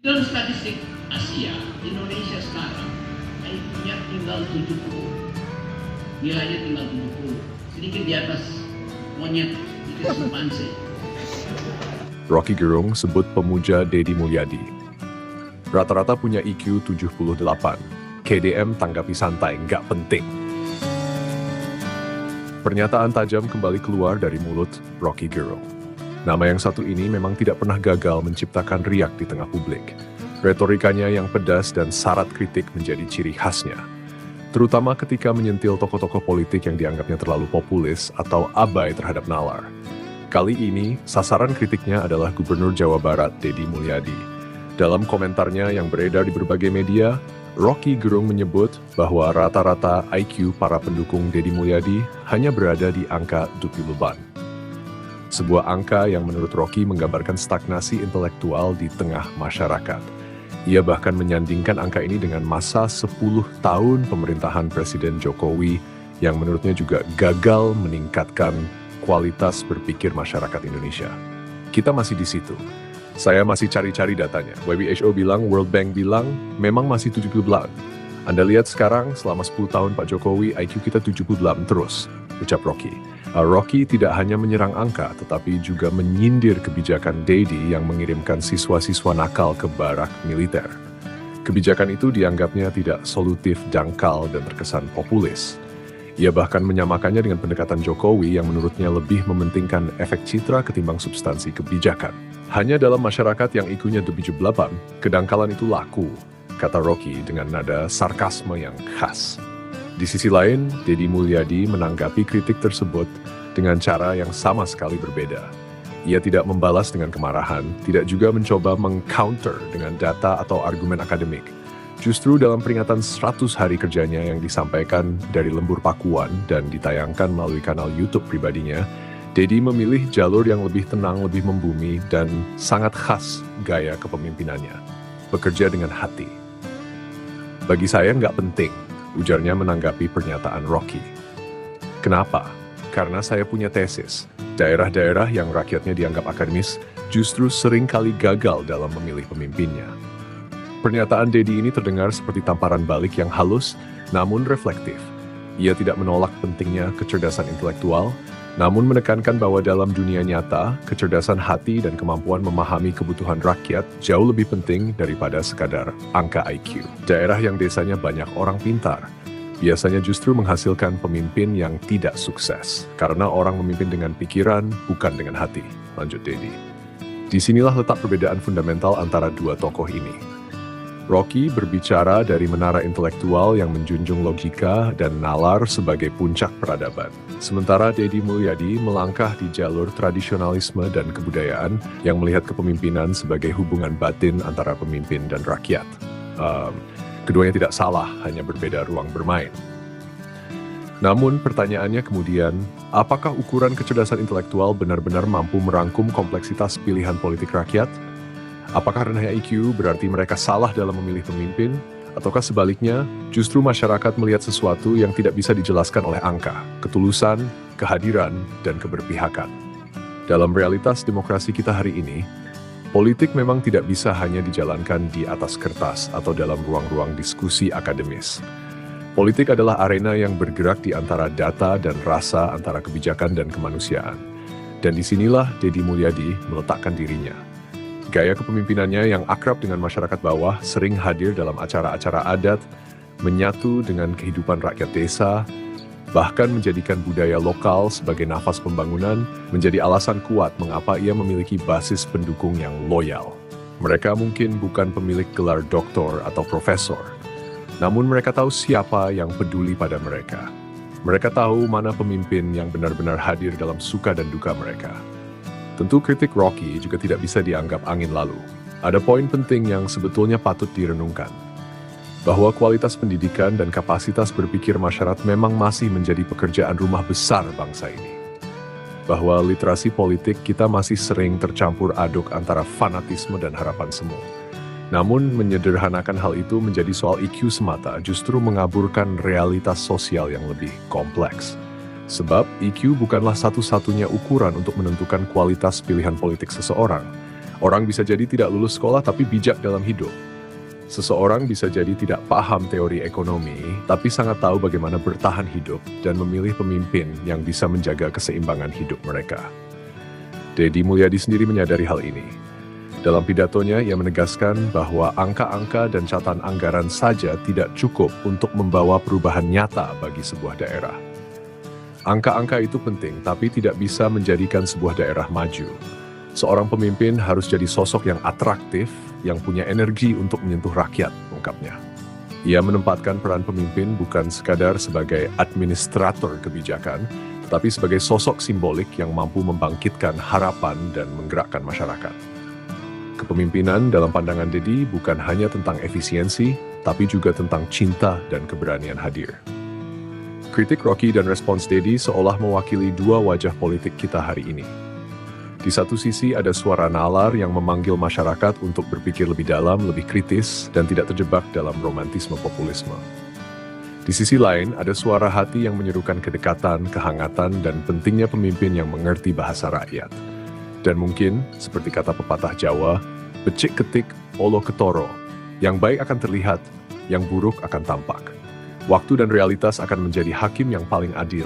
Dalam statistik Asia, Indonesia sekarang IQ-nya tinggal 70. Nilainya tinggal 70. Sedikit di atas monyet, sedikit simpanse. Rocky Gerung sebut pemuja Deddy Mulyadi. Rata-rata punya IQ 78. KDM tanggapi santai, nggak penting. Pernyataan tajam kembali keluar dari mulut Rocky Gerung. Nama yang satu ini memang tidak pernah gagal menciptakan riak di tengah publik. Retorikanya yang pedas dan syarat kritik menjadi ciri khasnya. Terutama ketika menyentil tokoh-tokoh politik yang dianggapnya terlalu populis atau abai terhadap nalar. Kali ini, sasaran kritiknya adalah Gubernur Jawa Barat, Deddy Mulyadi. Dalam komentarnya yang beredar di berbagai media, Rocky Gerung menyebut bahwa rata-rata IQ para pendukung Deddy Mulyadi hanya berada di angka 20-an. Sebuah angka yang menurut Rocky menggambarkan stagnasi intelektual di tengah masyarakat. Ia bahkan menyandingkan angka ini dengan masa 10 tahun pemerintahan Presiden Jokowi yang menurutnya juga gagal meningkatkan kualitas berpikir masyarakat Indonesia. Kita masih di situ. Saya masih cari-cari datanya. WHO bilang, World Bank bilang, memang masih 70-an. Anda lihat sekarang, selama 10 tahun Pak Jokowi, IQ kita 78 terus, ucap Rocky. Rocky tidak hanya menyerang angka, tetapi juga menyindir kebijakan Deddy yang mengirimkan siswa-siswa nakal ke barak militer. Kebijakan itu dianggapnya tidak solutif, dangkal, dan terkesan populis. Ia bahkan menyamakannya dengan pendekatan Jokowi yang menurutnya lebih mementingkan efek citra ketimbang substansi kebijakan. Hanya dalam masyarakat yang IQ-nya 78, kedangkalan itu laku, kata Rocky dengan nada sarkasme yang khas. Di sisi lain, Deddy Mulyadi menanggapi kritik tersebut dengan cara yang sama sekali berbeda. Ia tidak membalas dengan kemarahan, tidak juga mencoba meng-counter dengan data atau argumen akademik. Justru dalam peringatan 100 hari kerjanya yang disampaikan dari lembur Pakuan dan ditayangkan melalui kanal YouTube pribadinya, Deddy memilih jalur yang lebih tenang, lebih membumi, dan sangat khas gaya kepemimpinannya. Bekerja dengan hati. Bagi saya nggak penting, ujarnya menanggapi pernyataan Rocky. Kenapa? Karena saya punya tesis. Daerah-daerah yang rakyatnya dianggap akademis justru sering kali gagal dalam memilih pemimpinnya. Pernyataan Deddy ini terdengar seperti tamparan balik yang halus, namun reflektif. Ia tidak menolak pentingnya kecerdasan intelektual, namun menekankan bahwa dalam dunia nyata, kecerdasan hati dan kemampuan memahami kebutuhan rakyat jauh lebih penting daripada sekadar angka IQ. Daerah yang desanya banyak orang pintar, biasanya justru menghasilkan pemimpin yang tidak sukses, karena orang memimpin dengan pikiran, bukan dengan hati, lanjut Deddy. Disinilah letak perbedaan fundamental antara dua tokoh ini. Rocky berbicara dari menara intelektual yang menjunjung logika dan nalar sebagai puncak peradaban. Sementara Deddy Mulyadi melangkah di jalur tradisionalisme dan kebudayaan yang melihat kepemimpinan sebagai hubungan batin antara pemimpin dan rakyat. Keduanya tidak salah, hanya berbeda ruang bermain. Namun pertanyaannya kemudian, apakah ukuran kecerdasan intelektual benar-benar mampu merangkum kompleksitas pilihan politik rakyat? Apakah rendahnya IQ berarti mereka salah dalam memilih pemimpin? Ataukah sebaliknya, justru masyarakat melihat sesuatu yang tidak bisa dijelaskan oleh angka, ketulusan, kehadiran, dan keberpihakan? Dalam realitas demokrasi kita hari ini, politik memang tidak bisa hanya dijalankan di atas kertas atau dalam ruang-ruang diskusi akademis. Politik adalah arena yang bergerak di antara data dan rasa antara kebijakan dan kemanusiaan. Dan disinilah Deddy Mulyadi meletakkan dirinya. Gaya kepemimpinannya yang akrab dengan masyarakat bawah sering hadir dalam acara-acara adat, menyatu dengan kehidupan rakyat desa, bahkan menjadikan budaya lokal sebagai nafas pembangunan menjadi alasan kuat mengapa ia memiliki basis pendukung yang loyal. Mereka mungkin bukan pemilik gelar doktor atau profesor, namun mereka tahu siapa yang peduli pada mereka. Mereka tahu mana pemimpin yang benar-benar hadir dalam suka dan duka mereka. Tentu kritik Rocky juga tidak bisa dianggap angin lalu. Ada poin penting yang sebetulnya patut direnungkan. Bahwa kualitas pendidikan dan kapasitas berpikir masyarakat memang masih menjadi pekerjaan rumah besar bangsa ini. Bahwa literasi politik kita masih sering tercampur aduk antara fanatisme dan harapan semu. Namun menyederhanakan hal itu menjadi soal IQ semata justru mengaburkan realitas sosial yang lebih kompleks. Sebab IQ bukanlah satu-satunya ukuran untuk menentukan kualitas pilihan politik seseorang. Orang bisa jadi tidak lulus sekolah tapi bijak dalam hidup. Seseorang bisa jadi tidak paham teori ekonomi, tapi sangat tahu bagaimana bertahan hidup dan memilih pemimpin yang bisa menjaga keseimbangan hidup mereka. Deddy Mulyadi sendiri menyadari hal ini. Dalam pidatonya, ia menegaskan bahwa angka-angka dan catatan anggaran saja tidak cukup untuk membawa perubahan nyata bagi sebuah daerah. Angka-angka itu penting, tapi tidak bisa menjadikan sebuah daerah maju. Seorang pemimpin harus jadi sosok yang atraktif, yang punya energi untuk menyentuh rakyat, ungkapnya. Ia menempatkan peran pemimpin bukan sekadar sebagai administrator kebijakan, tetapi sebagai sosok simbolik yang mampu membangkitkan harapan dan menggerakkan masyarakat. Kepemimpinan dalam pandangan Deddy bukan hanya tentang efisiensi, tapi juga tentang cinta dan keberanian hadir. Kritik Rocky dan respons Deddy seolah mewakili dua wajah politik kita hari ini. Di satu sisi ada suara nalar yang memanggil masyarakat untuk berpikir lebih dalam, lebih kritis, dan tidak terjebak dalam romantisme populisme. Di sisi lain, ada suara hati yang menyerukan kedekatan, kehangatan, dan pentingnya pemimpin yang mengerti bahasa rakyat. Dan mungkin, seperti kata pepatah Jawa, becik ketik, olo ketoro. Yang baik akan terlihat, yang buruk akan tampak. Waktu dan realitas akan menjadi hakim yang paling adil.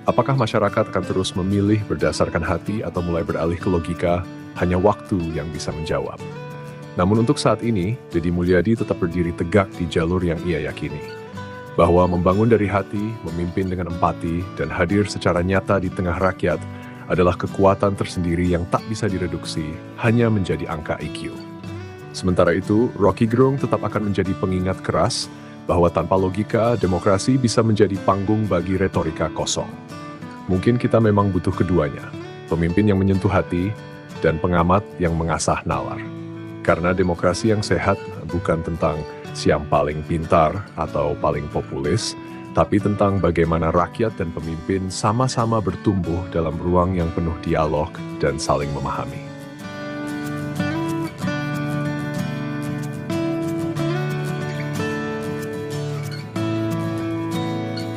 Apakah masyarakat akan terus memilih berdasarkan hati atau mulai beralih ke logika? Hanya waktu yang bisa menjawab. Namun untuk saat ini, Deddy Mulyadi tetap berdiri tegak di jalur yang ia yakini. Bahwa membangun dari hati, memimpin dengan empati, dan hadir secara nyata di tengah rakyat adalah kekuatan tersendiri yang tak bisa direduksi hanya menjadi angka IQ. Sementara itu, Rocky Gerung tetap akan menjadi pengingat keras bahwa tanpa logika, demokrasi bisa menjadi panggung bagi retorika kosong. Mungkin kita memang butuh keduanya, pemimpin yang menyentuh hati dan pengamat yang mengasah nalar. Karena demokrasi yang sehat bukan tentang siapa paling pintar atau paling populis, tapi tentang bagaimana rakyat dan pemimpin sama-sama bertumbuh dalam ruang yang penuh dialog dan saling memahami.